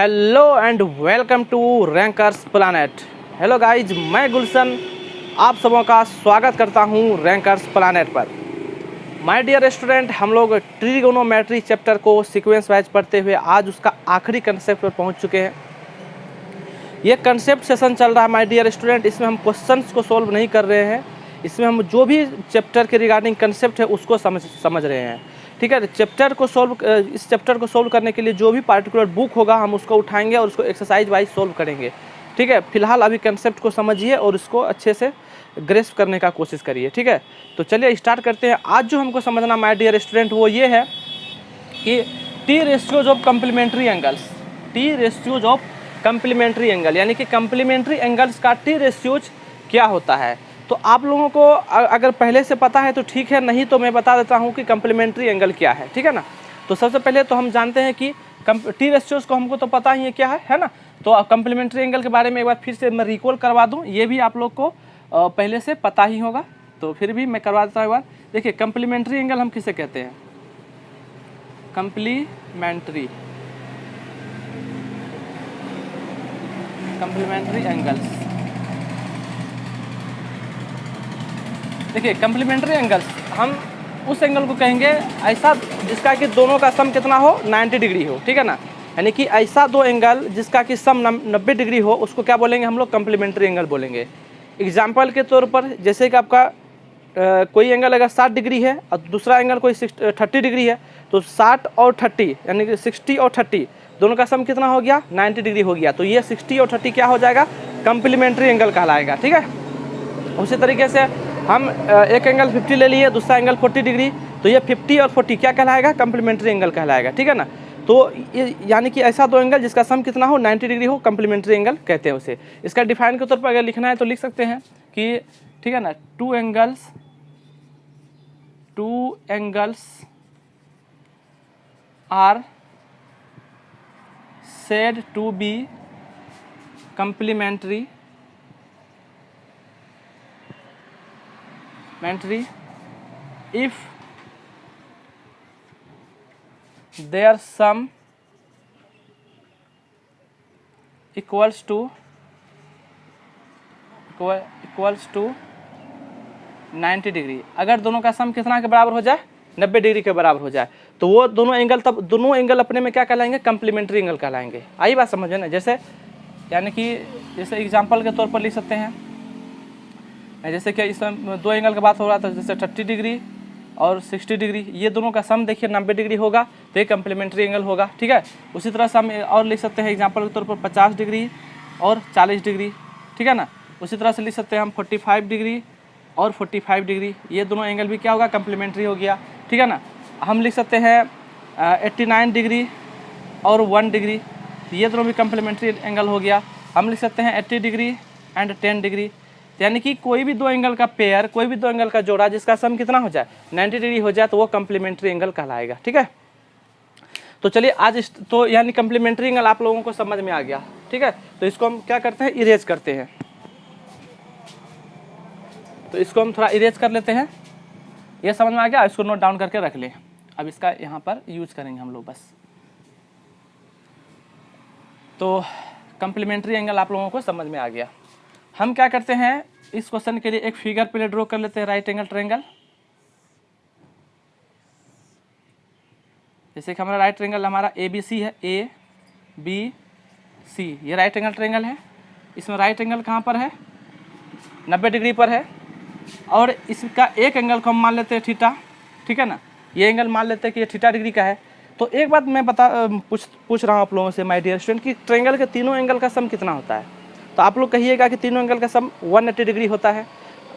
Hello and welcome to Rankers Planet. Hello guys, मैं गुलशन आप सबों का स्वागत करता हूं रैंकर्स प्लानेट पर। माय डियर स्टूडेंट, हम लोग ट्रिगोनोमेट्री चैप्टर को सीक्वेंस वाइज पढ़ते हुए आज उसका आखिरी कंसेप्ट पर पहुंच चुके हैं। ये कंसेप्ट सेशन चल रहा है माय डियर स्टूडेंट। इसमें हम क्वेश्चंस को सॉल्व नहीं कर रहे हैं, इसमें हम जो भी चैप्टर के रिगार्डिंग कंसेप्ट है उसको समझ रहे हैं। ठीक है, इस चैप्टर को सॉल्व करने के लिए जो भी पार्टिकुलर बुक होगा हम उसको उठाएंगे और उसको एक्सरसाइज वाइज सॉल्व करेंगे। ठीक है, फिलहाल अभी कंसेप्ट को समझिए और इसको अच्छे से ग्रेस्प करने का कोशिश करिए। ठीक है, तो चलिए स्टार्ट करते हैं। आज जो हमको समझना माय डियर स्टूडेंट वो ये है कि T ratios of complementary angles. T ratios of complementary angle यानी कि कम्प्लीमेंट्री एंगल्स का टी रेशियोज क्या होता है। तो आप लोगों को अगर पहले से पता है तो ठीक है, नहीं तो मैं बता देता हूँ कि कम्प्लीमेंट्री एंगल क्या है। ठीक है ना, तो सबसे पहले तो हम जानते हैं कि टी रेशियोज को हमको तो पता ही है क्या है ना। तो कम्प्लीमेंट्री एंगल के बारे में एक बार फिर से मैं रिकॉल करवा दूँ, ये भी आप लोग को पहले से पता ही होगा, तो फिर भी मैं करवा देता हूँ एक बार। देखिए, कम्प्लीमेंट्री एंगल हम किसे कहते हैं? Complementary angles. देखिए, कम्प्लीमेंट्री एंगल्स हम उस एंगल को कहेंगे ऐसा जिसका कि दोनों का सम कितना हो, 90 डिग्री हो। ठीक है ना, यानी कि ऐसा दो एंगल जिसका कि सम 90 डिग्री हो उसको क्या बोलेंगे हम लोग? कम्प्लीमेंट्री एंगल बोलेंगे। एग्जाम्पल के तौर पर जैसे कि आपका कोई एंगल अगर 60 डिग्री है और दूसरा एंगल कोई 30 डिग्री है, तो 60 और 30 यानी कि 60 और 30 दोनों का सम कितना हो गया? 90 डिग्री हो गया। तो ये 60 और 30 क्या हो जाएगा? कम्प्लीमेंट्री एंगल कहलाएगा। ठीक है, उसी तरीके से हम एक एंगल 50 ले लिए, दूसरा एंगल 40 डिग्री, तो ये 50 और 40 क्या कहलाएगा? कम्प्लीमेंट्री एंगल कहलाएगा। ठीक है ना, तो ये यानी कि ऐसा दो एंगल जिसका सम कितना हो, 90 डिग्री हो, कम्प्लीमेंट्री एंगल कहते हैं उसे। इसका डिफाइन के तौर पर अगर लिखना है तो लिख सकते हैं कि, ठीक है ना, two angles are said to be complementary if their sum equals to 90 degree. अगर दोनों का सम कितना के बराबर हो जाए? 90 डिग्री के बराबर हो जाए, तो वो दोनों एंगल अपने में क्या कहलाएंगे? कम्प्लीमेंट्री एंगल कहलाएंगे। आई बात समझ में ना? जैसे यानी कि जैसे एग्जांपल के तौर पर लिख सकते हैं, जैसे कि इसमें दो एंगल की बात हो रहा था, जैसे 30 डिग्री और 60 डिग्री, ये दोनों का सम देखिए 90 डिग्री होगा, तो ये कम्प्लीमेंट्री एंगल होगा। ठीक है, उसी तरह से हम और लिख सकते हैं एग्जाम्पल के तौर पर 50 डिग्री और 40 डिग्री। ठीक है ना, उसी तरह से लिख सकते हैं हम 45 डिग्री और 45 डिग्री, ये दोनों एंगल भी क्या होगा? कम्प्लीमेंट्री हो गया। ठीक है ना, हम लिख सकते हैं 89 डिग्री और 1 डिग्री, ये दोनों भी कम्प्लीमेंट्री एंगल हो गया। हम लिख सकते हैं 80 डिग्री एंड 10 डिग्री, यानी कि कोई भी दो एंगल का पेयर, कोई भी दो एंगल का जोड़ा जिसका सम कितना हो जाए? 90 डिग्री हो जाए, तो वो कम्प्लीमेंट्री एंगल कहलाएगा। ठीक है, तो चलिए आज तो यानी कम्प्लीमेंट्री एंगल आप लोगों को समझ में आ गया। ठीक है, तो इसको हम क्या करते हैं? इरेज करते हैं। तो इसको हम थोड़ा इरेज कर लेते हैं। ये समझ में आ गया, इसको नोट डाउन करके रख लें। अब इसका यहाँ पर यूज करेंगे हम लोग बस। तो कम्प्लीमेंट्री एंगल आप लोगों को समझ में आ गया। हम क्या करते हैं, इस क्वेश्चन के लिए एक फिगर पहले ड्रॉ कर लेते हैं, राइट एंगल ट्रायंगल। जैसे कि हमारा राइट ट्रायंगल हमारा ABC है, ABC, ये राइट एंगल ट्रायंगल है। इसमें राइट एंगल कहाँ पर है? 90 डिग्री पर है, और इसका एक एंगल को हम मान लेते हैं थीटा। ठीक है ना, ये एंगल मान लेते हैं कि ये थीटा डिग्री का है। तो एक बात मैं पूछ रहा हूँ आप लोगों से माय डियर स्टूडेंट कि ट्रायंगल के तीनों एंगल का सम कितना होता है? तो आप लोग कहिएगा कि तीनों एंगल का सम 180 डिग्री होता है।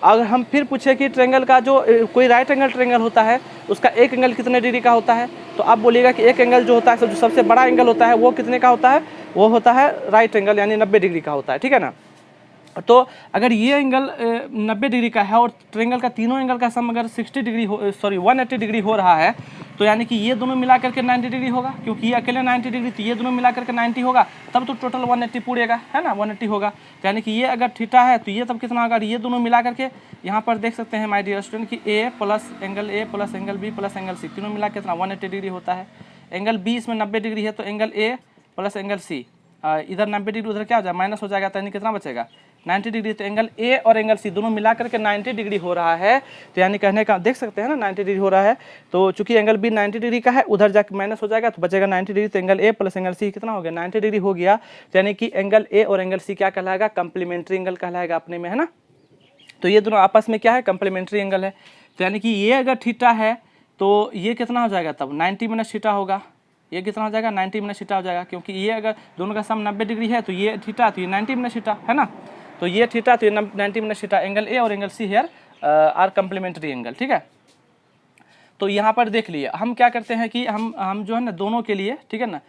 अगर हम फिर पूछे कि ट्रायंगल का जो कोई राइट एंगल ट्रायंगल होता है उसका एक एंगल कितने डिग्री का होता है, तो आप बोलिएगा कि एक एंगल जो होता है, जो सबसे बड़ा एंगल होता है वो कितने का होता है? वो होता है राइट एंगल, यानी 90 डिग्री का होता है। ठीक है ना, तो अगर ये एंगल 90 डिग्री का है और ट्रायंगल का तीनों एंगल का सम अगर 180 डिग्री हो रहा है, तो यानी कि ये दोनों मिला करके 90 डिग्री होगा, क्योंकि ये अकेले 90 डिग्री, तो ये दोनों मिला करके 90 होगा, तब तो टोटल 180 पूरेगा, है ना, 180 होगा। यानी कि ये अगर थीटा है तो ये तब कितना होगा? ये दोनों मिला करके यहाँ पर देख सकते हैं माय डियर स्टूडेंट कि A plus angle B plus angle C तीनों मिला के कितना 180 डिग्री होता है। एंगल B इसमें 90 डिग्री है, तो angle A plus angle C इधर 90 डिग्री उधर क्या हो जाएगा माइनस हो जाएगा, तो यानी कितना बचेगा 90 डिग्री। तो एंगल ए और एंगल सी दोनों मिला करके 90 डिग्री हो रहा है। तो यानी कहने का देख सकते हैं ना 90 डिग्री हो रहा है। तो चूंकि एंगल बी 90 डिग्री का है, उधर जाकर माइनस हो जाएगा तो बचेगा 90 डिग्री। तो angle A plus angle C कितना हो गया 90 डिग्री हो गया। तो यानी कि एंगल ए और एंगल सी क्या कहलाएगा कंप्लीमेंट्री एंगल कहलाएगा अपने में, है ना। तो ये दोनों आपस में क्या है कंप्लीमेंट्री एंगल है। तो यानी कि ये अगर थीटा है तो ये कितना हो जाएगा तब 90 माइनस थीटा होगा। ये कितना हो जाएगा 90 माइनस थीटा हो जाएगा, क्योंकि ये अगर दोनों का सम 90 डिग्री है तो ये थीटा तो ये 90 माइनस थीटा, है ना। तो ये थीटा तो ये 90 माइनस थीटा। एंगल ए और angle C here are complementary angle, ठीक है। तो यहाँ पर देख लिए हम क्या करते हैं कि हम जो है ना दोनों के लिए, ठीक है ना,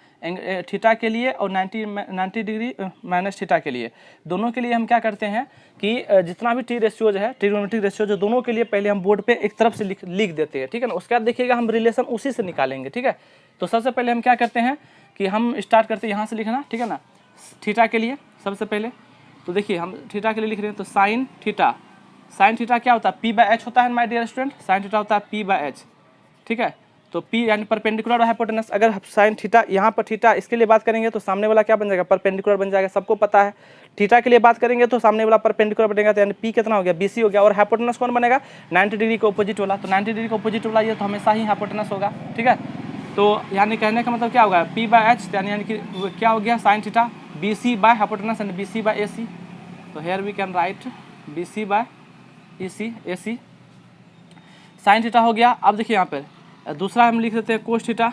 थीटा के लिए और 90 डिग्री माइनस थीटा के लिए, दोनों के लिए हम क्या करते हैं कि जितना भी टी रेशियोज है ट्रिग्नोमेट्रिक रेशियो जो दोनों के लिए पहले हम बोर्ड पे एक तरफ से लिख देते हैं, ठीक है ना। उसके बाद देखिएगा हम रिलेशन उसी से निकालेंगे, ठीक है। तो सबसे पहले हम क्या करते हैं कि हम स्टार्ट करते हैं यहाँ से लिखना, ठीक है ना, थीटा के लिए सबसे पहले। तो देखिए हम थीटा के लिए लिख रहे हैं, तो साइन थीटा क्या होता है पी बाय एच होता है my dear student. Sine theta होता है पी बाय एच, ठीक है। तो पी यानी परपेंडिकुलर और हाइपोटेनस। अगर साइन थीटा यहाँ पर थीटा इसके लिए बात करेंगे तो सामने वाला क्या बन जाएगा परपेंडिकुलर बन जाएगा, सबको पता है। थीटा के लिए बात करेंगे तो सामने वाला परपेंडिकुलर बनेगा, तो यानी पी कितना हो गया बीसी हो गया। और हाइपोटेनस कौन बनेगा 90 डिग्री के ऑपोजिट वाला। तो 90 डिग्री के ऑपोजिट वाला ये तो हमेशा ही हाइपोटेनस होगा, ठीक है। तो यानी कहने का मतलब क्या होगा पी बाय एच, यानी कि क्या हो गया sine theta B C by hypotenuse and B C by A C. तो here we can write B C by E C A C. Sine theta हो गया। अब देखिए यहाँ पर दूसरा हम लिख देते हैं कोस थीटा।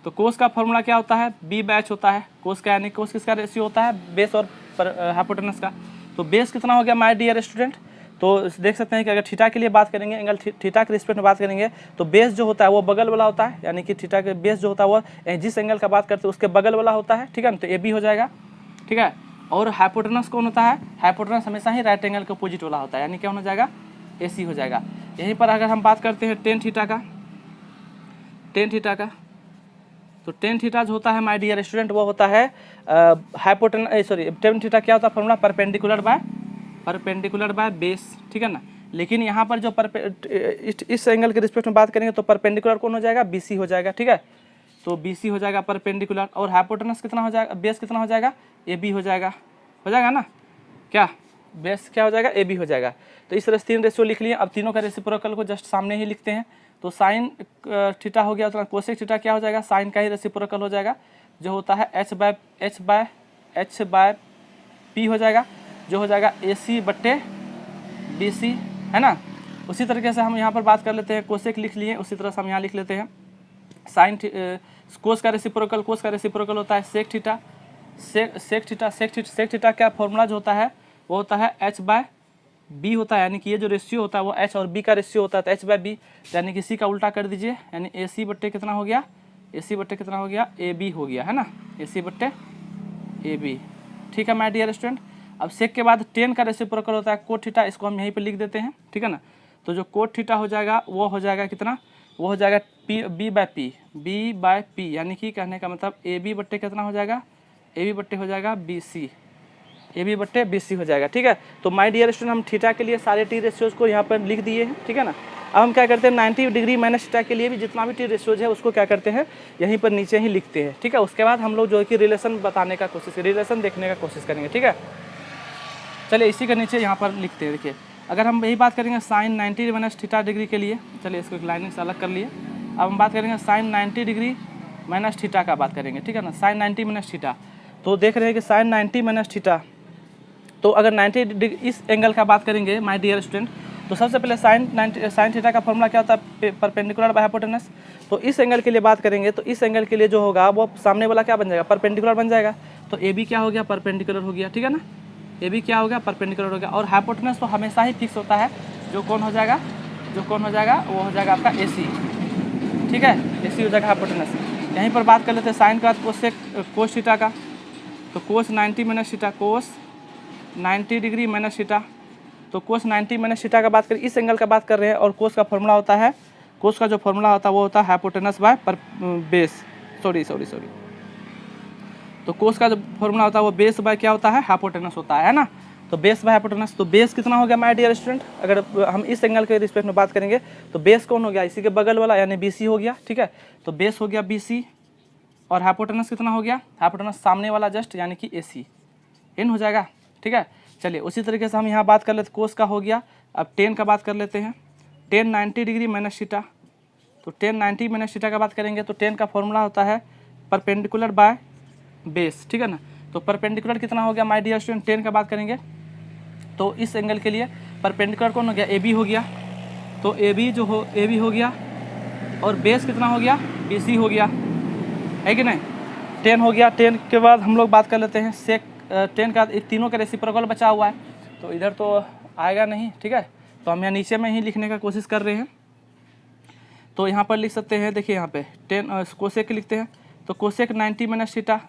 तो कोस का फॉर्मूला क्या होता है बी बाय एच होता है। कोस का यानी कोस किसका रेशियो होता है बेस और हाइपोटेनस का। तो बेस कितना हो गया माय डियर स्टूडेंट। तो देख सकते हैं कि अगर थीटा के लिए बात करेंगे एंगल थीटा के रिस्पेक्ट में बात करेंगे तो बेस जो होता है वो बगल वाला होता है, यानी कि थीटा के बेस जो होता है वो जिस एंगल का बात करते हैं उसके बगल वाला होता है, ठीक है ना। तो ए बी हो जाएगा, ठीक है। और हाइपोटेनस कौन होता है हाइपोटेनस हमेशा ही राइट एंगल के अपोजिट वाला होता है, यानी क्या हो जाएगा ए सी हो जाएगा। यहीं पर अगर हम बात करते हैं टेन थीटा का तो टेन थीटा जो होता है माय डियर स्टूडेंट वो होता है टेन थीटा क्या होता है फॉर्मूला परपेंडिकुलर बाय बेस, ठीक है ना। लेकिन यहाँ पर जो इस एंगल के रिस्पेक्ट में बात करेंगे तो परपेंडिकुलर कौन हो जाएगा बीसी हो जाएगा, ठीक है। तो बीसी हो जाएगा परपेंडिकुलर। और हाइपोटेनस कितना हो जाएगा बेस कितना हो जाएगा ए बी हो जाएगा ना क्या बेस क्या हो जाएगा ए बी हो जाएगा। तो इस तरह से 3 रेशियो लिख लिए। अब तीनों का रेसिप्रोकल को जस्ट सामने ही लिखते हैं। तो साइन थीटा हो गया तो कोसेक थीटा क्या हो जाएगा साइन का ही रेसिप्रोकल हो जाएगा जो होता है एच बाय पी हो जाएगा, जो हो जाएगा ए सी बट्टे बी सी, है ना। उसी तरीके से हम यहाँ पर बात कर लेते हैं कोसेक लिख लिए, उसी तरह से हम यहाँ लिख लेते हैं साइन कोस का रेसिप्रोकल होता है सेक थीटा। सेक थीटा क्या फॉर्मूला जो होता है वो होता है एच बाय बी होता है, यानी कि ये जो रेशियो होता है वो एच और बी का रेशियो होता है। तो एच बाय बी यानी कि सी का उल्टा कर दीजिए, यानी ए सी बट्टे कितना हो गया ए बी हो गया, है ना, ए सी बट्टे ए बी, ठीक है माय डियर स्टूडेंट। अब सेक के बाद 10 का रेसिप्रोकल होता है कोट थीटा, इसको हम यहीं पे लिख देते हैं, ठीक है ना। तो जो कोट थीटा हो जाएगा वो हो जाएगा कितना वो हो जाएगा बी बाय पी, यानी कि कहने का मतलब ए बी बट्टे कितना हो जाएगा ए बी बट्टे हो जाएगा बी सी, ए बी बट्टे बी सी हो जाएगा, ठीक है। तो माय डियर स्टूडेंट हम थीटा के लिए सारे टी रेशियोज को यहाँ पर लिख दिए हैं, ठीक है ना। अब हम क्या करते हैं 90 डिग्री माइनस थीटा के लिए भी जितना भी टी रेशियोज है उसको क्या करते हैं यहीं पर नीचे ही लिखते हैं, ठीक है। उसके बाद हम लोग जो है कि रिलेशन बताने का रिलेशन देखने का कोशिश करेंगे, ठीक है। चलिए इसी के नीचे यहाँ पर लिखते हैं। देखिए अगर हम यही बात करेंगे साइन 90 माइनस थीटा डिग्री के लिए, चलिए इसको एक लाइनिंग से अलग कर लिए। अब हम बात करेंगे साइन 90 डिग्री माइनस थीटा का बात करेंगे, ठीक है ना, साइन 90 माइनस थीटा। तो देख रहे हैं कि साइन 90 माइनस थीटा, तो अगर 90 डिग्री इस एंगल का बात करेंगे माय डियर स्टूडेंट तो सबसे पहले साइन थीटा का फॉर्मूला क्या होता है परपेंडिकुलर बाय हाइपोटेनस। तो इस एंगल के लिए बात करेंगे तो इस एंगल के लिए जो होगा वो सामने वाला क्या बन जाएगा परपेंडिकुलर बन जाएगा। तो ए बी क्या हो गया परपेंडिकुलर हो गया, ठीक है ना, ए बी क्या हो गया परपेंडिकुलर हो गया। और हाइपोटेनस तो हमेशा ही फिक्स होता है, जो कौन हो जाएगा वो हो जाएगा आपका ए सी, ठीक है, ए सी हो जाएगा हाइपोटेनस। यहीं पर बात कर लेते हैं साइन का कोस थीटा का। तो कोस 90 minus theta cos 90 degree minus theta. तो कोस 90 माइनस थीटा का बात करें इस एंगल का बात कर रहे हैं। और कोस का फॉर्मूला होता है कोस का जो फॉर्मूला होता है वो होता है हाइपोटेनस बाय बेस, सॉरी। तो कोस का जो फॉर्मूला होता है वो बेस बाय क्या होता है हाइपोटेनस होता है ना। तो बेस बाय हाइपोटेनस, तो बेस कितना हो गया माय डियर स्टूडेंट अगर हम इस एंगल के रिस्पेक्ट में बात करेंगे तो बेस कौन हो गया इसी के बगल वाला यानी बी सी हो गया, ठीक है। तो बेस हो गया बी सी, और हाइपोटेनस कितना हो गया, हाइपोटेनस सामने वाला जस्ट यानी कि AC n हो जाएगा। ठीक है, चलिए उसी तरीके से हम यहाँ बात कर लेते, कोस का हो गया। अब टेन का बात कर लेते हैं, टेन 90 डिग्री माइनस थीटा। तो टेन 90 माइनस थीटा का बात करेंगे तो टेन का फॉर्मूला होता है परपेंडिकुलर बाय बेस। ठीक है ना, तो परपेंडिकुलर कितना हो गया माय डियर स्टूडेंट, टेन का बात करेंगे तो इस एंगल के लिए परपेंडिकुलर कौन हो गया, AB हो गया। तो AB हो गया और बेस कितना हो गया, BC हो गया, है कि नहीं। 10 हो गया। 10 के बाद हम लोग बात कर लेते हैं सेक 10 का, तीनों का रेसिप्रोकल बचा हुआ है तो इधर तो आएगा नहीं। ठीक है, तो हम यहाँ नीचे में ही लिखने का कोशिश कर रहे हैं। तो यहाँ पर लिख सकते हैं, देखिए यहाँ पे 10 कोसेक लिखते हैं तो cosec 90 minus theta,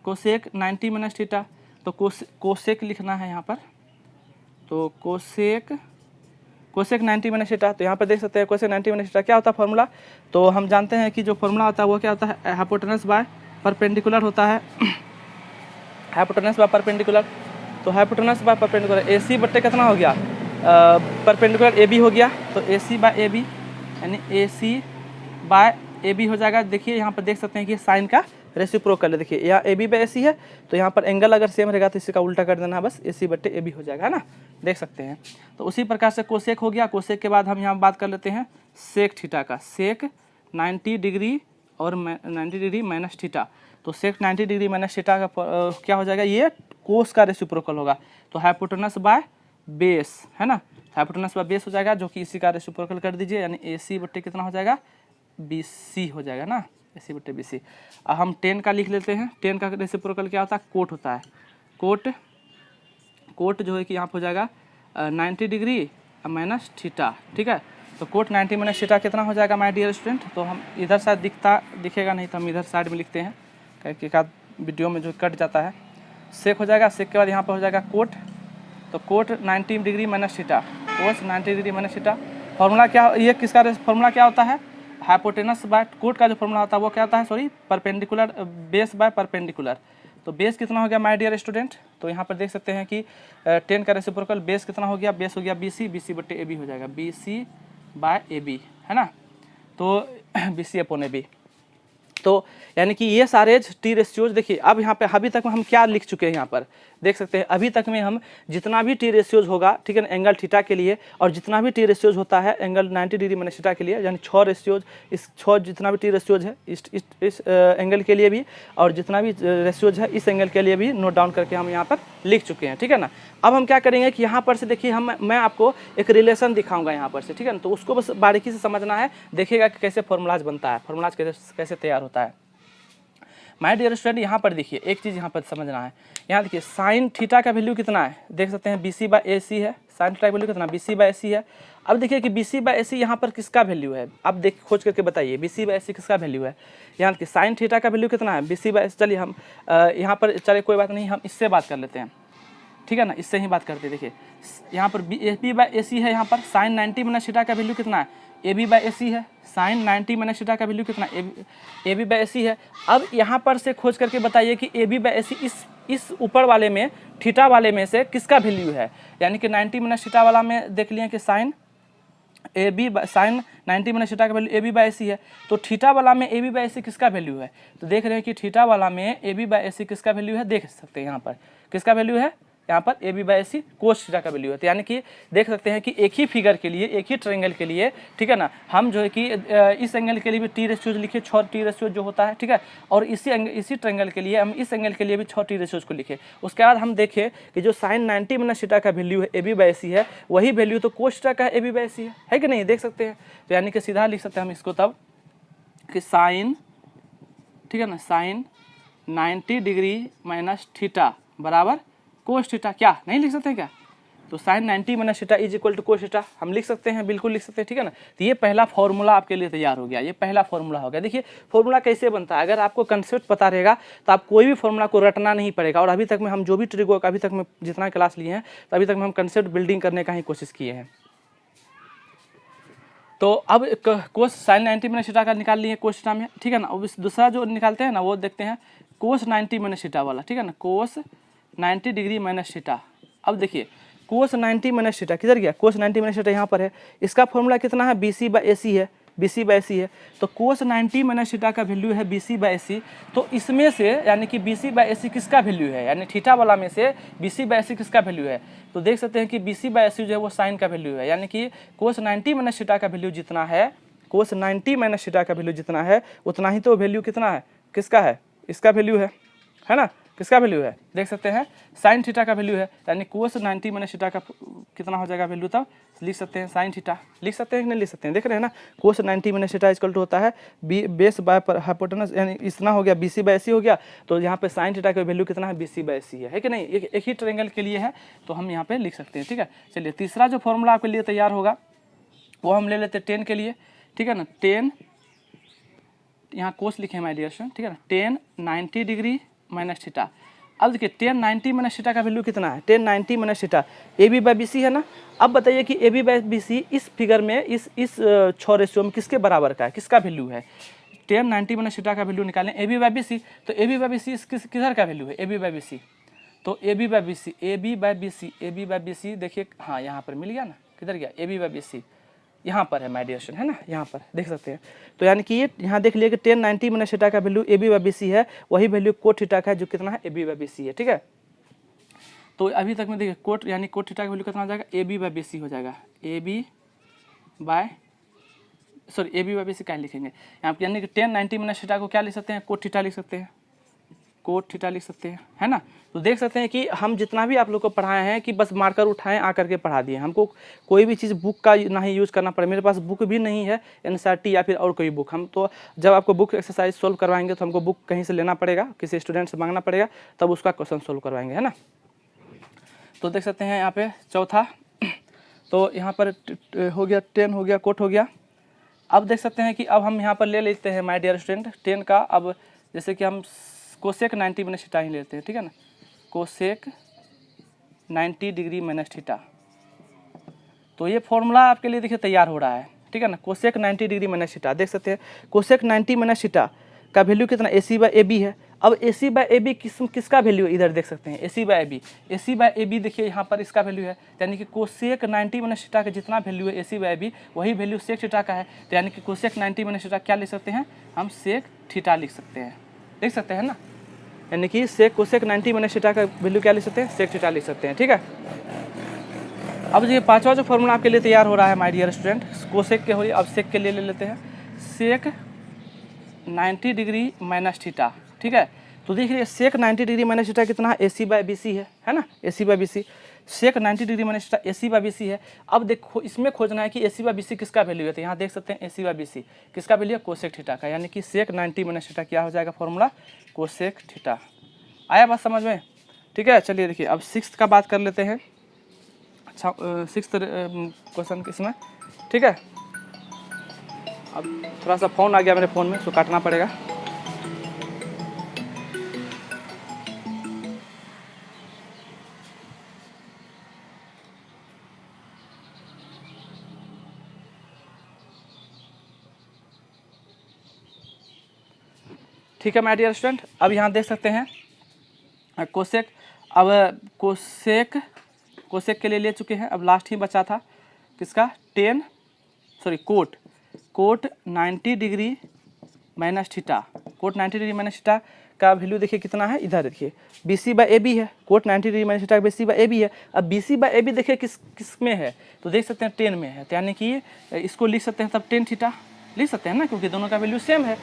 cosec 90 minus theta. तो कोसेक लिखना है यहाँ पर, तो कोसेक 90 माइनस थीटा। तो यहाँ पर देख सकते हैं कोसेक 90 माइनस थीटा क्या होता है फॉर्मूला। तो हम जानते हैं कि जो फॉर्मूला होता है वो क्या होता है, हाइपोटेनस बाय परपेंडिकुलर होता है, हाइपोटेनस बाय परपेंडिकुलर। तो हाइपोटेनस बाय परपेंडिकुलर AC बट्टे कितना हो गया, परपेंडिकुलर AB हो गया। तो AC बाय AB यानी AC बाय AB हो जाएगा। देखिए यहाँ पर देख सकते हैं कि साइन का रेसिप्रोकल है। देखिए यहाँ AB बाय AC है तो यहाँ पर एंगल अगर सेम रहेगा तो इसी का उल्टा कर देना है, बस AC बट्टे AB हो जाएगा, है ना, देख सकते हैं। तो उसी प्रकार से कोसेक हो गया। कोसेक के बाद हम यहाँ बात कर लेते हैं सेक थीटा का, सेक 90 डिग्री और 90 डिग्री माइनस थीटा। तो सेक 90 डिग्री माइनस थीटा का क्या हो जाएगा, ये कोस का रेसिप्रोकल होगा। तो हाइपोटेनस बाय बेस, है ना, हाइपोटेनस बाय बेस हो जाएगा जो कि इसी का रेसिप्रोकल कर दीजिए यानी AC बट्टे कितना हो जाएगा, BC हो जाएगा ना, AC बट्टे BC। अब हम 10 का लिख लेते हैं। 10 का रेसिप्रोकल क्या होता है, कोट होता है। कोट जो है कि यहाँ पर हो जाएगा 90 डिग्री माइनस थीटा। ठीक है, तो कोट 90 माइनस थीटा कितना हो जाएगा माय डियर स्टूडेंट। तो हम इधर साइड दिखेगा नहीं तो हम इधर साइड में लिखते हैं, क्योंकि एक आध वीडियो में जो कट जाता है। सेक हो जाएगा, सेक के बाद यहाँ पर हो जाएगा कोट। तो कोट 90 डिग्री माइनस थीटा, कोस 90 डिग्री माइनस थीटा। फॉर्मूला क्या, ये किसका फॉर्मूला क्या होता है, हाइपोटेनस बाय, कोट का जो फॉर्मूला होता है वो क्या होता है, sorry, perpendicular base by perpendicular. तो बेस कितना हो गया माय डियर स्टूडेंट, तो यहाँ पर देख सकते हैं कि 10 का रेसिप्रोकल बेस कितना हो गया, बेस हो गया BC बट्टे AB हो जाएगा, BC बाय AB, है ना। तो BC अपॉन AB। तो यानी कि ये सारे टी रेशियोज देखिए। अब यहाँ पे अभी तक में हम क्या लिख चुके हैं, यहाँ पर देख सकते हैं अभी तक में हम जितना भी टी रेशियोज होगा, ठीक है ना, एंगल थीटा के लिए, और जितना भी टी रेशियोज होता है एंगल 90 डिग्री माइनस थीटा के लिए, यानी 6 रेशियोज, इस 6 जितना भी टी रेशियोज है इस एंगल के लिए भी, और जितना भी रेशियोज है इस एंगल के लिए भी नोट डाउन करके हम यहाँ पर लिख चुके हैं। ठीक है ना, अब हम क्या करेंगे कि यहाँ पर से देखिए मैं आपको एक रिलेशन दिखाऊंगा यहाँ पर से, ठीक है ना, तो उसको बस बारीकी से समझना है, देखिएगा कि कैसे फॉर्मूलाज बनता है, फॉर्मूलाज कैसे तैयार होता है। माय डियर स्टूडेंट, यहाँ पर देखिए एक चीज़ यहाँ पर समझना है। यहाँ देखिए साइन थीटा का वैल्यू कितना है, देख सकते हैं BC बाय AC है, साइन थीटा का वैल्यू कितना BC बाय AC है। अब देखिए कि BC बाय AC यहाँ पर किसका वैल्यू है, अब देख खोज करके बताइए BC बाय AC किसका वैल्यू है। यहाँ देखिए साइन थीटा का वैल्यू कितना है BC बाय AC। चलिए हम यहाँ पर, चलिए कोई बात नहीं, हम इससे बात कर लेते हैं, ठीक है ना, इससे ही बात करते हैं। देखिए यहाँ पर AB बाय AC है, यहाँ पर साइन 90 माइनस थीटा का वैल्यू कितना है AB बाय AC है, साइन 90 माइनस थीटा का वैल्यू कितना AB बाय AC है। अब यहाँ पर से खोज करके बताइए कि AB बाय AC इस ऊपर वाले में, थीटा वाले में से किसका वैल्यू है, यानी कि 90 माइनस थीटा वाला में देख लिए कि साइन 90 माइनस थीटा का वैल्यू AB बाय AC है, तो थीटा वाला में AB बाय AC किसका वैल्यू है, तो देख रहे हैं कि थीटा वाला में AB बाय AC किसका वैल्यू है, देख सकते हैं यहाँ पर किसका वैल्यू है, यहाँ पर AB by AC cos theta का वैल्यू है। तो यानी कि देख सकते हैं कि एक ही फिगर के लिए, एक ही ट्रायंगल के लिए, ठीक है ना, हम जो है कि इस एंगल के लिए भी टी रेशियोज लिखे, 6 टी रेशियोज जो होता है, ठीक है, और इसी ट्रायंगल के लिए हम इस एंगल के लिए भी 6 टी रेशियोज को लिखे। उसके बाद हम देखें कि जो साइन 90 माइनस थीटा का वैल्यू है AB बाय AC है, वही वैल्यू तो कोस थीटा का AB बाय AC है कि नहीं, देख सकते हैं। तो यानी कि सीधा लिख सकते हैं हम इसको तब कि साइन, ठीक है ना, साइन 90 डिग्री माइनस थीटा बराबर कोस थीटा, क्या नहीं लिख सकते हैं क्या, तो sine 90 minus theta is equal to cos theta हम लिख सकते हैं, बिल्कुल लिख सकते हैं, ठीक है ना। तो ये पहला फॉर्मूला आपके लिए तैयार हो गया, ये पहला फॉर्मूला हो गया। देखिए फॉर्मूला कैसे बनता है, अगर आपको कंसेप्ट पता रहेगा तो आप कोई भी फॉर्मूला को रटना नहीं पड़ेगा। और अभी तक में हम जो भी ट्रिगो अभी तक में जितना क्लास लिए हैं, तो अभी तक में हम कंसेप्ट बिल्डिंग करने का ही कोशिश किए हैं। तो अब कोस साइन 90 माइनस थीटा का निकाल लिए कोस थीटा में, ठीक है ना। अब दूसरा जो निकालते हैं ना वो देखते हैं कोस 90 माइनस थीटा वाला, ठीक है ना, कोस 90 डिग्री माइनस थीटा। अब देखिए कोस 90 माइनस थीटा किधर गया, कोस 90 माइनस थीटा यहाँ पर है, इसका फॉर्मूला कितना है BC बाय AC है, BC/AC है। तो कोस 90 माइनस थीटा का वैल्यू है BC/AC। तो इसमें से यानी कि BC/AC किसका वैल्यू है, यानी थीटा वाला में से BC/AC किसका वैल्यू है। तो देख सकते हैं कि BC/AC जो है वो साइन का वैल्यू है, यानी कि कोस 90 माइनस थीटा का वैल्यू जितना है, कोस 90 माइनस थीटा का वैल्यू जितना है उतना ही तो वैल्यू कितना है, किसका है, इसका वैल्यू है ना, किसका वैल्यू है, देख सकते हैं साइन थीटा का वैल्यू है। यानी कोस 90 माइनस थीटा का कितना हो जाएगा वैल्यू, तब लिख सकते हैं साइन थीटा, लिख सकते हैं कि नहीं लिख सकते हैं, देख रहे हैं ना। कोस 90 माइनस थीटा इक्वल टू होता है बेस बाय हाइपोटेनस, यानी इतना हो गया BC/AC हो गया। तो यहाँ पे साइन थीटा का वैल्यू कितना है, BC/AC है कि नहीं, एक ही ट्रायंगल के लिए है तो हम यहाँ पे लिख सकते हैं, ठीक है। चलिए तीसरा जो फॉर्मूला आपके लिए तैयार होगा वो हम ले लेते हैं 10 के लिए, ठीक है ना। 10 यहाँ कोस लिखे हैं माय डियर स्टूडेंट, ठीक है ना। 10 90 डिग्री माइनस थीटा। अब देखिए 10 90 माइनस थीटा का वैल्यू कितना है, 10 90 माइनस थीटा AB/BC है ना। अब बताइए कि AB/BC इस फिगर में इस 6 रेशियो में किसके बराबर का है, किसका वैल्यू है। 10 90 माइनस थीटा का वैल्यू निकालें AB/BC, तो AB/BC किधर का वैल्यू है, AB/BC। तो AB/BC देखिए, हाँ यहाँ पर मिल गया ना, किधर गया AB/BC, यहाँ पर है माय डियर स्टूडेंट, है ना, यहाँ पर देख सकते हैं। तो यानी कि ये यहाँ देख लिया कि 10 90 माइनस थीटा का वैल्यू AB/BC है, वही वैल्यू कोट थीटा का है जो कितना है AB/BC है, ठीक है। तो अभी तक में देखिए कोट यानी कोट थीटा का वैल्यू कितना हो जाएगा, AB/BC हो जाएगा, AB/BC क्या लिखेंगे यहाँ पे, यानी कि 10 90 माइनस थीटा को क्या लिख सकते हैं, कोट थीटा लिख सकते हैं, कोट थीटा लिख सकते हैं, है ना। तो देख सकते हैं कि हम जितना भी आप लोग को पढ़ाए हैं कि बस मार्कर उठाएं आकर के पढ़ा दिए, हमको कोई भी चीज़ बुक का ना ही यूज़ करना पड़े। मेरे पास बुक भी नहीं है NCERT या फिर और कोई बुक, हम तो जब आपको बुक एक्सरसाइज सोल्व करवाएंगे तो हमको बुक कहीं से लेना पड़ेगा, किसी स्टूडेंट से मांगना पड़ेगा, तब उसका क्वेश्चन सोल्व करवाएंगे, है ना। तो देख सकते हैं यहाँ पे चौथा, तो यहाँ पर हो गया 10 हो गया, कोट हो गया। अब देख सकते हैं कि अब हम यहाँ पर ले लेते हैं माय डियर स्टूडेंट 10 का, अब जैसे कि हम कोसेक 90 माइनस थीटा ही लेते हैं, ठीक है ना। कोसेक 90 डिग्री माइनस थीटा, तो ये फॉर्मूला आपके लिए देखिए तैयार हो रहा है, ठीक है ना। कोसेक 90 डिग्री माइनस थीटा देख सकते हैं, कोसेक 90 माइनस थीटा का वैल्यू कितना AC/AB है। अब AC/AB किसका वैल्यू है, इधर देख सकते हैं AC/AB देखिए यहाँ पर इसका वैल्यू है, यानी कि कोसेक 90 माइनस थीटा का जितना वैल्यू है AC/AB वही वैल्यू सेक थीटा का है। तो यानी कि कोसेक 90 माइनस थीटा क्या लिख सकते हैं, हम सेक थीटा लिख सकते हैं, देख सकते हैं ना। यानी कि कोसेक 90 माइनस थीटा का वैल्यू क्या लिख सकते हैं, सेक थीटा लिख सकते हैं, ठीक है। अब ये पांचवा जो फॉर्मूला आपके लिए तैयार हो रहा है माय डियर स्टूडेंट, कोसेक के हो रही है, अब सेक के लिए ले लेते हैं, सेक 90 डिग्री माइनस थीटा, ठीक है। तो देखिए सेक 90 डिग्री माइनस थीटा कितना है, AC/BC है ना, AC/BC। सेक 90 डिग्री माइनस थीटा AC/BC है। अब देखो इसमें खोजना है कि AC/BC किसका वैल्यू है, तो यहाँ देख सकते हैं AC/BC किसका वैल्यू है, कोसेक थीटा का, यानी कि सेक 90 माइनस थीटा क्या हो जाएगा फॉर्मूला, कोसेक थीटा। आया बात समझ में, ठीक है। चलिए देखिए अब 6th का बात कर लेते हैं, अच्छा 6th क्वेश्चन इसमें, ठीक है। अब थोड़ा सा फ़ोन आ गया मेरे फ़ोन में, उसको काटना पड़ेगा। ठीक है माय डियर स्टूडेंट, अब यहाँ देख सकते हैं कोसेक, अब कोसेक के लिए ले चुके हैं। अब लास्ट ही बचा था किसका, cot 90 degree minus theta, cot 90 degree minus theta का वैल्यू देखिए कितना है, इधर देखिए BC/AB है, coat 90 degree minus theta BC/AB है। अब BC/AB देखिए किस में है, तो देख सकते हैं 10 में है, तो यानी कि इसको लिख सकते हैं तब 10 थीटा लिख सकते हैं ना, क्योंकि दोनों का वैल्यू सेम है।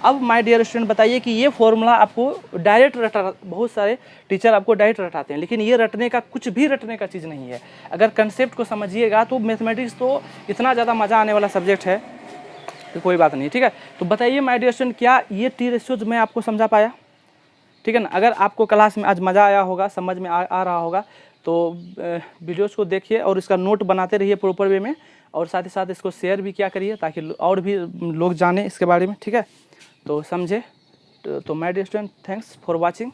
अब माय डियर स्टूडेंट बताइए कि ये फॉर्मूला आपको डायरेक्ट बहुत सारे टीचर आपको डायरेक्ट रटाते हैं, लेकिन ये रटने का कुछ भी रटने का चीज़ नहीं है। अगर कंसेप्ट को समझिएगा तो मैथमेटिक्स तो इतना ज़्यादा मज़ा आने वाला सब्जेक्ट है तो कोई बात नहीं, ठीक है। तो बताइए माय डियर स्टूडेंट क्या ये टी रेशियोज मैं आपको समझा पाया, ठीक है ना। अगर आपको क्लास में आज मज़ा आया होगा, समझ में आ रहा होगा, तो वीडियोज़ को देखिए और इसका नोट बनाते रहिए प्रॉपर वे में, और साथ ही साथ इसको शेयर भी क्या करिए ताकि और भी लोग जाने इसके बारे में, ठीक है। तो समझे, तो my dear student thanks for watching.